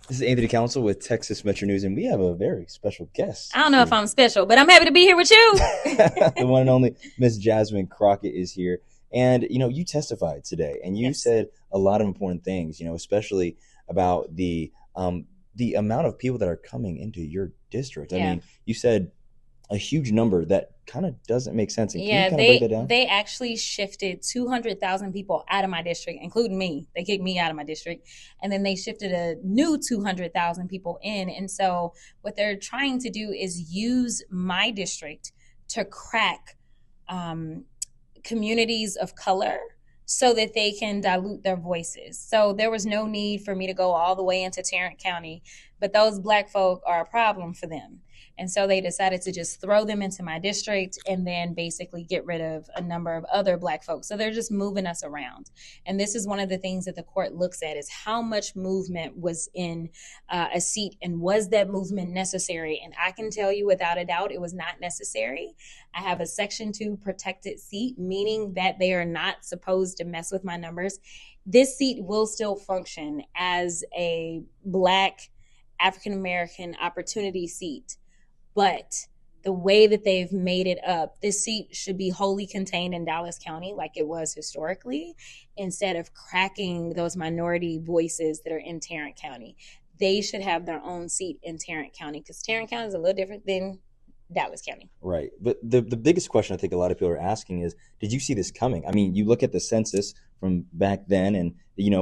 This is Anthony Council with Texas Metro News, and we have a very special guest I don't know if here. I'm special, but I'm happy to be here with you. The one and only Miss Jasmine Crockett is here. And, you testified today, and you Yes. said a lot of important things, especially about the amount of people that are coming into your district. I Yeah. mean, you said a huge number that kind of doesn't make sense. And can you Yeah, kind of break that they down? they actually shifted 200,000 people out of my district, including me. They kicked me out of my district, and then they shifted a new 200,000 people in. And so what they're trying to do is use my district to crack um, communities of color so that they can dilute their voices. So there was no need for me to go all the way into Tarrant County, but those black folk are a problem for them. And so they decided to just throw them into my district and then basically get rid of a number of other black folks. So they're just moving us around. And this is one of the things that the court looks at is how much movement was in a seat and was that movement necessary? And I can tell you without a doubt, it was not necessary. I have a Section 2 protected seat, meaning that they are not supposed to mess with my numbers. This seat will still function as a Black African American opportunity seat, but the way that they've made it up, this seat should be wholly contained in Dallas County like it was historically, instead of cracking those minority voices that are in Tarrant County. They should have their own seat in Tarrant County because Tarrant County is a little different than Dallas County. Right. But the biggest question I think a lot of people are asking is, did you see this coming? I mean, you look at the census from back then and,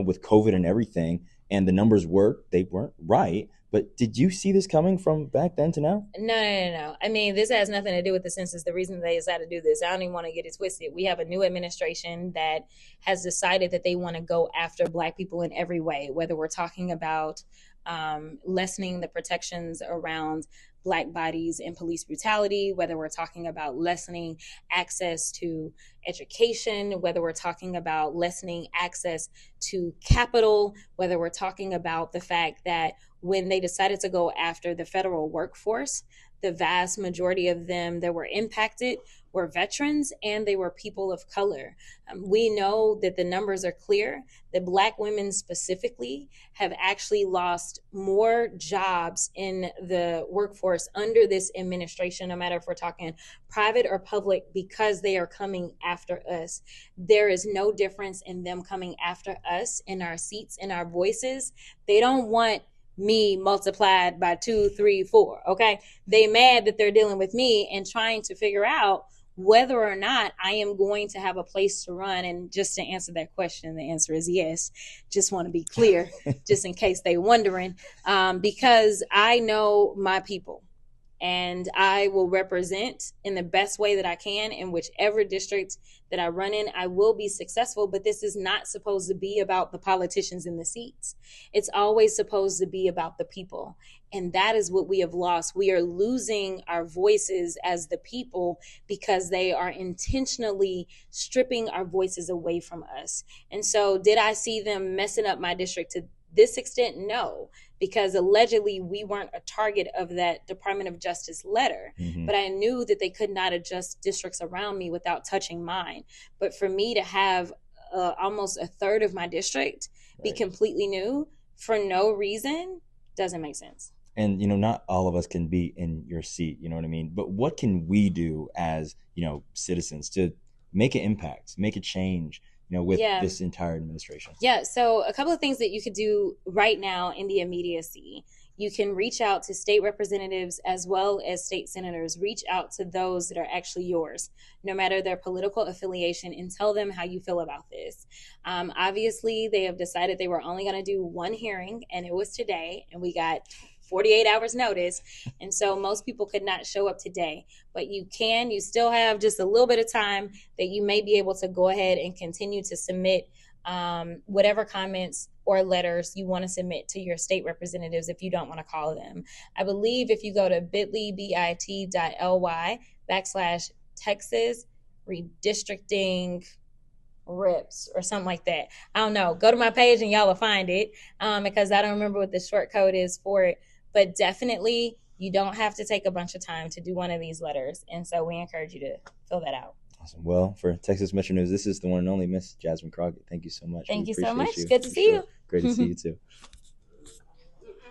with COVID and everything, and the numbers they weren't right. But did you see this coming from back then to now? No. I mean, this has nothing to do with the census. The reason they decided to do this, I don't even want to get it twisted. We have a new administration that has decided that they want to go after Black people in every way, whether we're talking about lessening the protections around Black bodies and police brutality, whether we're talking about lessening access to education, whether we're talking about lessening access to capital, whether we're talking about the fact that when they decided to go after the federal workforce, the vast majority of them that were impacted were veterans and they were people of color. We know that the numbers are clear that Black women specifically have actually lost more jobs in the workforce under this administration, no matter if we're talking private or public, because they are coming after us. There is no difference in them coming after us in our seats, in our voices. They don't want me multiplied by 2, 3, 4. Okay. They mad that they're dealing with me and trying to figure out whether or not I am going to have a place to run. And just to answer that question, the answer is yes. Just want to be clear, just in case they wondering, because I know my people and I will represent in the best way that I can in whichever district that I run in. I will be successful, but this is not supposed to be about the politicians in the seats. It's always supposed to be about the people. And that is what we have lost. We are losing our voices as the people because they are intentionally stripping our voices away from us. And so did I see them messing up my district to this extent? No, because allegedly we weren't a target of that Department of Justice letter. Mm-hmm. But I knew that they could not adjust districts around me without touching mine. But for me to have almost a third of my district be completely new for no reason doesn't make sense. And not all of us can be in your seat, you know what I mean? But what can we do as citizens to make an impact, make a change, with this entire administration? Yeah. So a couple of things that you could do right now in the immediacy. You can reach out to state representatives as well as state senators. Reach out to those that are actually yours, no matter their political affiliation, and tell them how you feel about this. Obviously, they have decided they were only going to do one hearing, and it was today, and we got 48 hours notice. And so most people could not show up today, but you still have just a little bit of time that you may be able to go ahead and continue to submit whatever comments or letters you want to submit to your state representatives if you don't want to call them. I believe if you go to bit.ly/Texas redistricting reps or something like that. I don't know. Go to my page and y'all will find it because I don't remember what the short code is for it. But definitely, you don't have to take a bunch of time to do one of these letters. And so we encourage you to fill that out. Awesome. Well, for Texas Metro News, this is the one and only Miss Jasmine Crockett. Thank you so much. Thank you so much. Good to see you. Great to see you too.